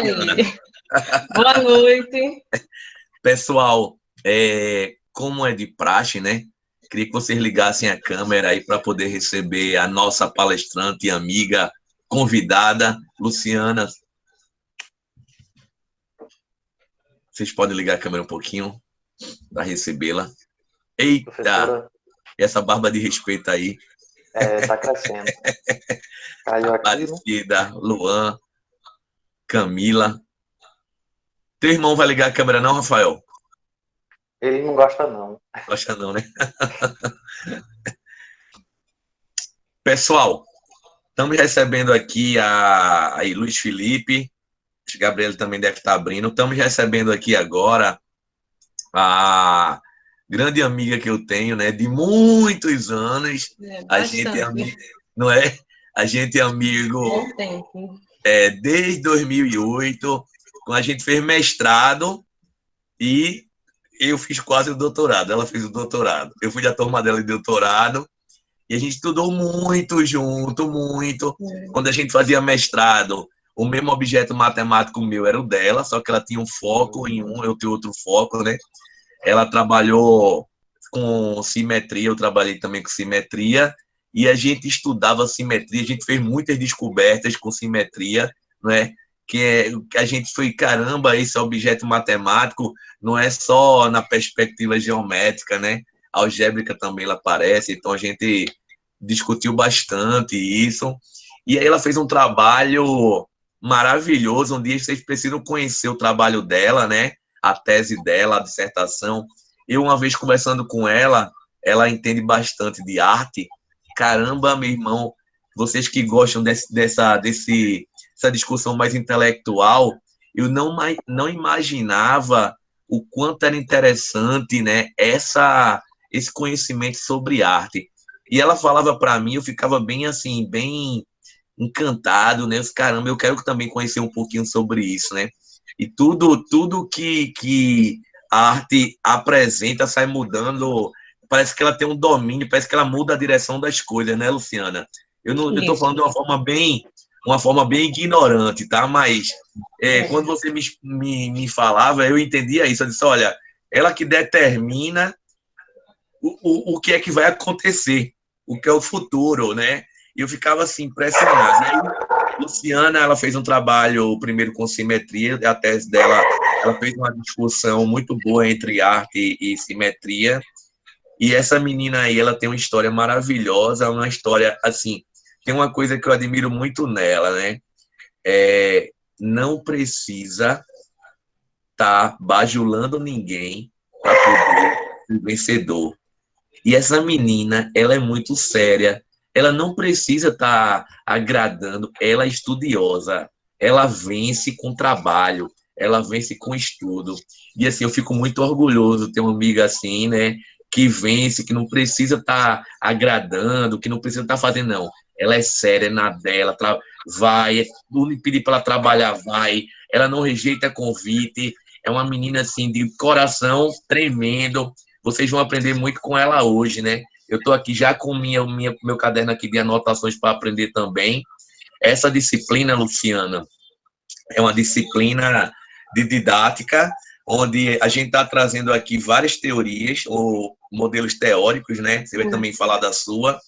Luciana. Boa noite. Pessoal, como é de praxe, né? Queria que vocês ligassem a câmera aí para poder receber a nossa palestrante e amiga convidada, Luciana. Vocês podem ligar a câmera um pouquinho para recebê-la. Eita! Professora, Essa barba de respeito aí. tá crescendo. Caiu aqui, né? Aparecida, Luan, Camila. Teu irmão vai ligar a câmera não, Rafael? Ele não gosta, não. Gosta não, né? Pessoal, estamos recebendo aqui a Luiz Felipe. O Gabriel também deve estar abrindo. Estamos recebendo aqui agora a grande amiga que eu tenho, né? De muitos anos. A gente é amigo, não é? A gente é amigo desde 2008, quando a gente fez mestrado e eu fiz quase o doutorado. Ela fez o doutorado. Eu fui da turma dela de doutorado e a gente estudou muito junto, muito. Quando a gente fazia mestrado, o mesmo objeto matemático meu era o dela, só que ela tinha um foco em um, eu tinha outro foco, né? Ela trabalhou com simetria, eu trabalhei também com simetria, e a gente estudava simetria, a gente fez muitas descobertas com simetria, né? Que a gente foi, caramba, esse objeto matemático não é só na perspectiva geométrica, né? Algébrica também ela aparece, então a gente discutiu bastante isso. E aí ela fez um trabalho maravilhoso, um dia vocês precisam conhecer o trabalho dela, né? A tese dela, a dissertação. Eu, uma vez conversando com ela, ela entende bastante de arte. Caramba, meu irmão, vocês que gostam dessa discussão mais intelectual, eu não imaginava o quanto era interessante, né, esse conhecimento sobre arte. E ela falava para mim, eu ficava bem assim, bem encantado, né? Caramba, eu quero também conhecer um pouquinho sobre isso, né? E tudo que a arte apresenta sai mudando. Parece que ela tem um domínio, parece que ela muda a direção das coisas, né, Luciana? Eu estou falando de uma forma bem ignorante, tá? Mas quando você me falava, eu entendia isso. Eu disse, olha, ela que determina o que é que vai acontecer, o que é o futuro, né? E eu ficava assim, impressionado. Aí, Luciana, ela fez um trabalho, primeiro com simetria, a tese dela, ela fez uma discussão muito boa entre arte e simetria, e essa menina aí, ela tem uma história maravilhosa, uma história, assim, tem uma coisa que eu admiro muito nela, né? Não precisa estar bajulando ninguém para poder ser vencedor. E essa menina, ela é muito séria, ela não precisa estar agradando, ela é estudiosa, ela vence com trabalho, ela vence com estudo. E assim, eu fico muito orgulhoso de ter uma amiga assim, né, que vence, que não precisa estar agradando, que não precisa estar fazendo, não. Ela é séria, é na dela, vai, tudo pedir para ela trabalhar, vai, ela não rejeita convite, é uma menina assim, de coração tremendo. Vocês vão aprender muito com ela hoje, né? Eu estou aqui já com meu caderno aqui de anotações para aprender também. Essa disciplina, Luciana, é uma disciplina de didática, onde a gente está trazendo aqui várias teorias ou modelos teóricos, né? Você vai também falar da sua,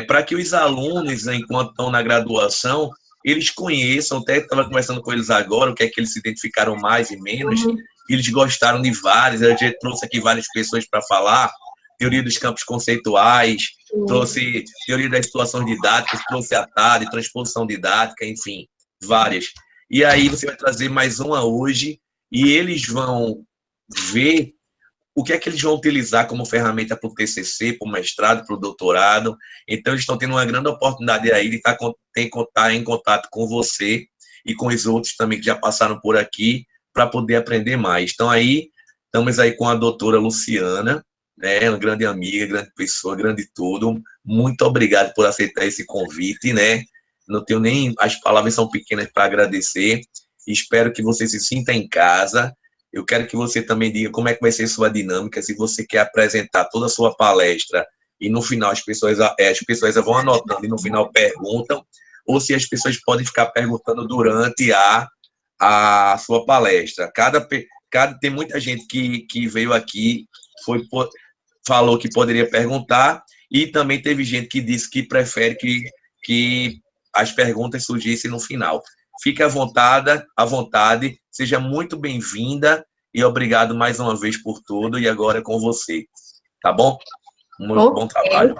para que os alunos, enquanto estão na graduação, eles conheçam, até estava conversando com eles agora, o que é que eles se identificaram mais e menos, eles gostaram de vários, a gente trouxe aqui várias pessoas para falar, teoria dos campos conceituais, trouxe teoria das situações didáticas, trouxe a TAD, transposição didática, enfim, várias. E aí você vai trazer mais uma hoje, e eles vão ver o que é que eles vão utilizar como ferramenta para o TCC, para o mestrado, para o doutorado. Então, eles estão tendo uma grande oportunidade aí de estar em contato com você e com os outros também que já passaram por aqui, para poder aprender mais. Então, aí, estamos aí com a doutora Luciana, né, uma grande amiga, grande pessoa, grande tudo. Muito obrigado por aceitar esse convite, né? Não tenho nem... As palavras são pequenas para agradecer. Espero que você se sinta em casa. Eu quero que você também diga como é que vai ser sua dinâmica, se você quer apresentar toda a sua palestra e no final as pessoas vão anotando e no final perguntam, ou se as pessoas podem ficar perguntando durante a a sua palestra. Tem muita gente que veio aqui, falou que poderia perguntar, e também teve gente que disse que prefere que as perguntas surgissem no final. Fique à vontade, seja muito bem-vinda e obrigado mais uma vez por tudo, e agora é com você, tá bom? Muito bom trabalho.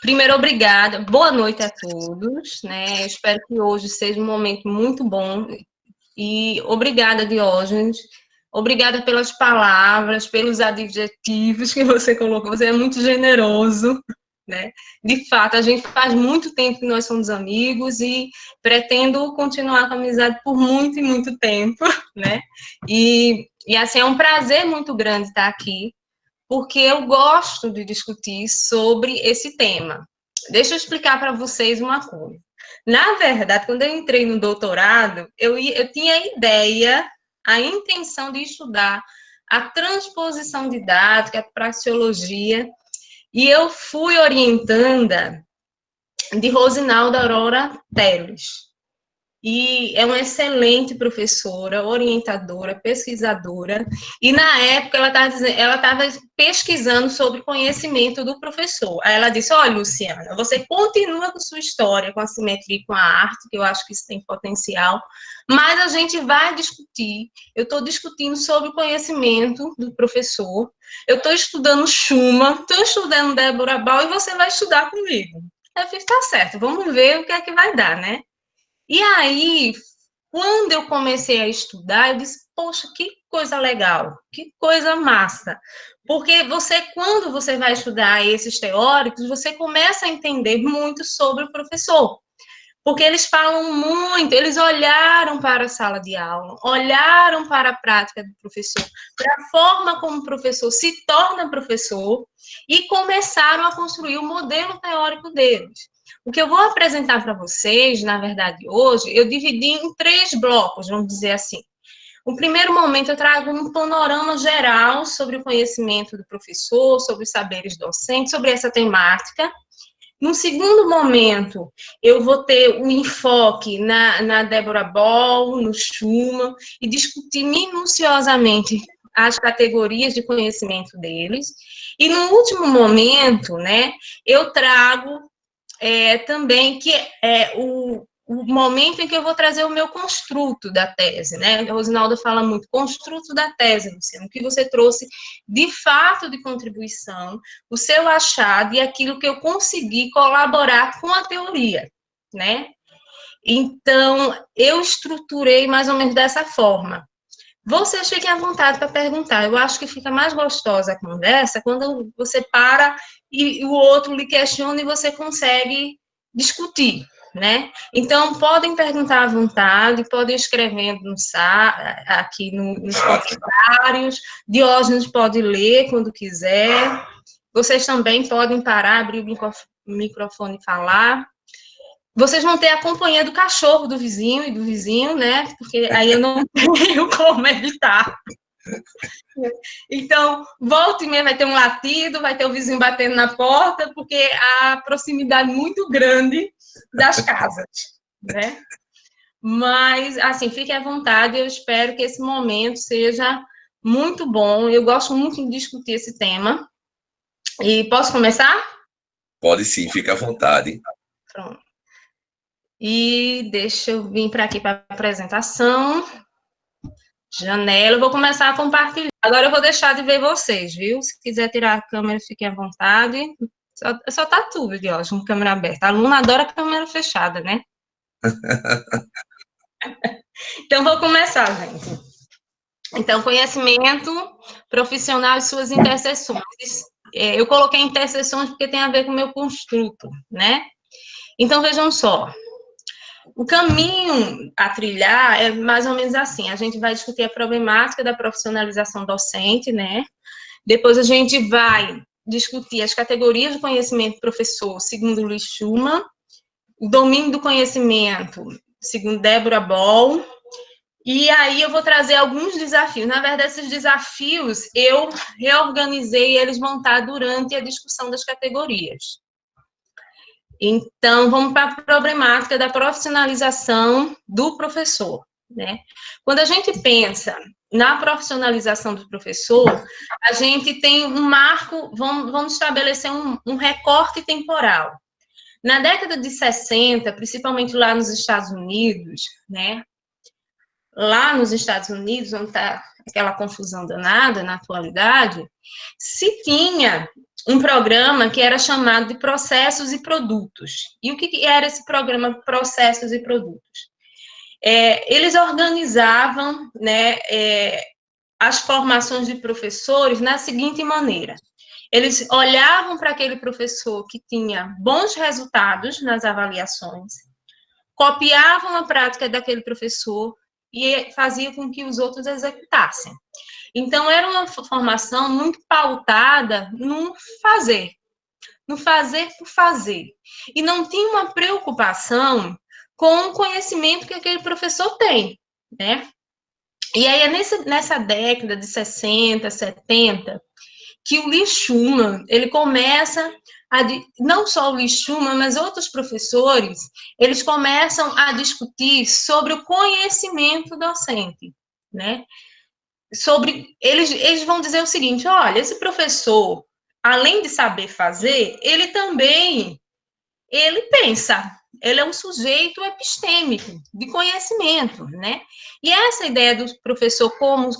Primeiro, obrigada. Boa noite a todos, né? Eu espero que hoje seja um momento muito bom. E obrigada, Diógenes. Obrigada pelas palavras, pelos adjetivos que você colocou. Você é muito generoso, né? De fato, a gente faz muito tempo que nós somos amigos e pretendo continuar com a amizade por muito e muito tempo, né? E assim, é um prazer muito grande estar aqui, porque eu gosto de discutir sobre esse tema. Deixa eu explicar para vocês uma coisa. Na verdade, quando eu entrei no doutorado, eu tinha a ideia, a intenção de estudar a transposição didática, a praxeologia, e eu fui orientanda de Rosinalda Aurora Teles. E é uma excelente professora, orientadora, pesquisadora, e na época ela estava pesquisando sobre conhecimento do professor. Aí ela disse, olha, Luciana, você continua com sua história, com a simetria e com a arte, que eu acho que isso tem potencial, mas a gente vai discutir, eu estou discutindo sobre o conhecimento do professor, eu estou estudando Schumann, estou estudando Débora Bal, e você vai estudar comigo. Eu fiz, tá certo, vamos ver o que é que vai dar, né? E aí, quando eu comecei a estudar, eu disse, poxa, que coisa legal, que coisa massa. Porque quando você vai estudar esses teóricos, você começa a entender muito sobre o professor. Porque eles falam muito, eles olharam para a sala de aula, olharam para a prática do professor, para a forma como o professor se torna professor, e começaram a construir o modelo teórico deles. O que eu vou apresentar para vocês, na verdade, hoje, eu dividi em 3 blocos, vamos dizer assim. No primeiro momento, eu trago um panorama geral sobre o conhecimento do professor, sobre os saberes docentes, sobre essa temática. No segundo momento, eu vou ter um enfoque na Débora Bal, no Schumann, e discutir minuciosamente as categorias de conhecimento deles. E no último momento, né, eu trago também que é o momento em que eu vou trazer o meu construto da tese, né? A Rosinalda fala muito, construto da tese, Luciano, que você trouxe de fato de contribuição, o seu achado e aquilo que eu consegui colaborar com a teoria, né? Então, eu estruturei mais ou menos dessa forma. Vocês fiquem à vontade para perguntar. Eu acho que fica mais gostosa a conversa quando você para e o outro lhe questiona e você consegue discutir, né? Então, podem perguntar à vontade, podem escrevendo aqui nos comentários. Diógenes pode ler quando quiser. Vocês também podem parar, abrir o microfone e falar. Vocês vão ter a companhia do cachorro do vizinho e do vizinho, né? Porque aí eu não tenho como evitar. Então, volta e meia vai ter um latido, vai ter o vizinho batendo na porta, porque há proximidade muito grande das casas, né? Mas, assim, fiquem à vontade, eu espero que esse momento seja muito bom. Eu gosto muito de discutir esse tema. E posso começar? Pode sim, fica à vontade. Pronto. E deixa eu vir para aqui para a apresentação. Janela, eu vou começar a compartilhar. Agora eu vou deixar de ver vocês, viu? Se quiser tirar a câmera, fique à vontade. Só tá tudo, Diógenes, com câmera aberta. A aluna adora a câmera fechada, né? Então, vou começar, gente. Então, conhecimento profissional e suas interseções. Eu coloquei interseções porque tem a ver com o meu construto, né? Então, vejam só. O caminho a trilhar é mais ou menos assim, a gente vai discutir a problemática da profissionalização docente, né? Depois a gente vai discutir as categorias do conhecimento do professor, segundo Luiz Schumann, o domínio do conhecimento, segundo Débora Bal, e aí eu vou trazer alguns desafios. Na verdade, esses desafios eu reorganizei, eles vão estar durante a discussão das categorias. Então, vamos para a problemática da profissionalização do professor, né? Quando a gente pensa na profissionalização do professor, a gente tem um marco, vamos estabelecer um recorte temporal. Na década de 60, principalmente lá nos Estados Unidos, né? Lá nos Estados Unidos, onde está aquela confusão danada na atualidade, se tinha um programa que era chamado de Processos e Produtos. E o que era esse programa Processos e Produtos? Eles organizavam, né, as formações de professores na seguinte maneira. Eles olhavam para aquele professor que tinha bons resultados nas avaliações, copiavam a prática daquele professor e faziam com que os outros executassem. Então, era uma formação muito pautada no fazer por fazer. E não tinha uma preocupação com o conhecimento que aquele professor tem, né? E aí, é nessa década de 60, 70, que o Lee Schumann, ele começa não só o Lee Schumann, mas outros professores, eles começam a discutir sobre o conhecimento docente, né? Eles vão dizer o seguinte, olha, esse professor, além de saber fazer, ele pensa, ele é um sujeito epistêmico, de conhecimento, né? E essa ideia do professor como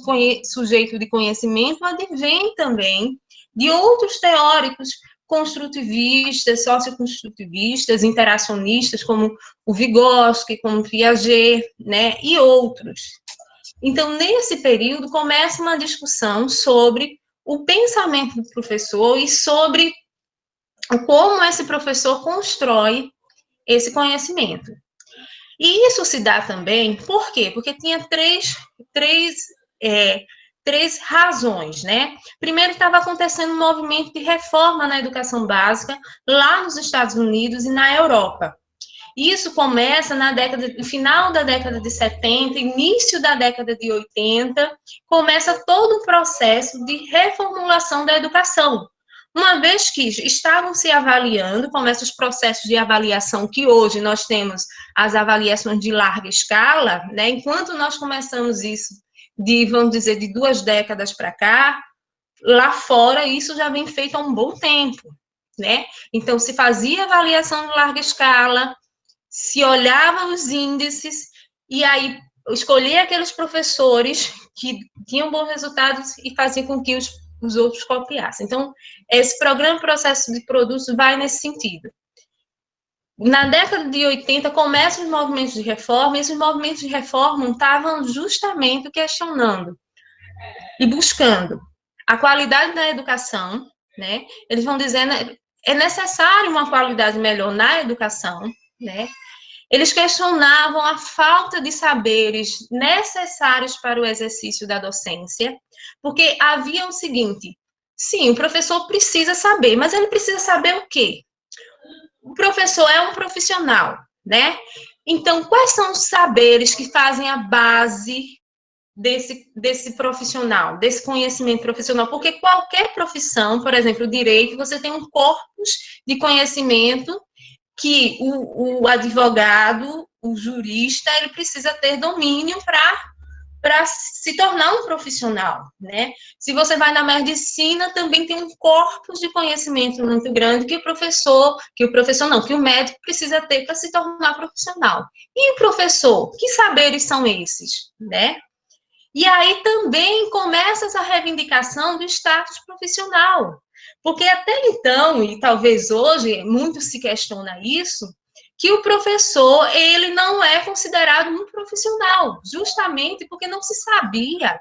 sujeito de conhecimento advém também de outros teóricos construtivistas, socioconstrutivistas, interacionistas, como o Vygotsky, como o Piaget, né? E outros. Então, nesse período, começa uma discussão sobre o pensamento do professor e sobre como esse professor constrói esse conhecimento. E isso se dá também, por quê? Porque tinha três razões, né? Primeiro, estava acontecendo um movimento de reforma na educação básica lá nos Estados Unidos e na Europa. Isso começa no final da década de 70, início da década de 80, começa todo um processo de reformulação da educação. Uma vez que estavam se avaliando, começam os processos de avaliação que hoje nós temos as avaliações de larga escala, né? Enquanto nós começamos isso vamos dizer, de 2 décadas para cá, lá fora isso já vem feito há um bom tempo, né? Então, se fazia avaliação de larga escala, se olhava os índices e aí escolhia aqueles professores que tinham bons resultados e fazia com que os outros copiassem. Então, esse programa Processo de Produtos vai nesse sentido. Na década de 80, começam os movimentos de reforma, e esses movimentos de reforma estavam justamente questionando e buscando a qualidade da educação, né? Eles vão dizendo, é necessário uma qualidade melhor na educação, né? Eles questionavam a falta de saberes necessários para o exercício da docência, porque havia o seguinte, sim, o professor precisa saber, mas ele precisa saber o quê? O professor é um profissional, né? Então, quais são os saberes que fazem a base desse profissional, desse conhecimento profissional? Porque qualquer profissão, por exemplo, o direito, você tem um corpus de conhecimento que o advogado, o jurista, ele precisa ter domínio para se tornar um profissional, né? Se você vai na medicina, também tem um corpus de conhecimento muito grande que o médico precisa ter para se tornar profissional. E o professor, que saberes são esses, né? E aí também começa essa reivindicação do status profissional, porque até então, e talvez hoje, muito se questiona isso, que o professor, ele não é considerado um profissional, justamente porque não se sabia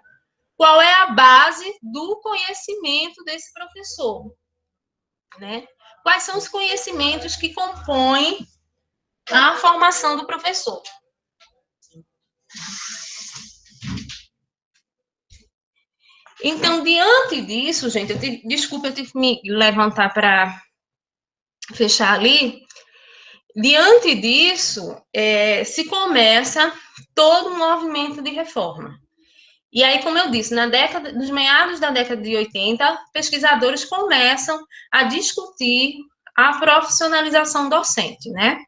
qual é a base do conhecimento desse professor, né? Quais são os conhecimentos que compõem a formação do professor. Então, diante disso, gente, desculpa, eu tive que me levantar para fechar ali. Diante disso, se começa todo um movimento de reforma. E aí, como eu disse, nos meados da década de 80, pesquisadores começam a discutir a profissionalização docente, né?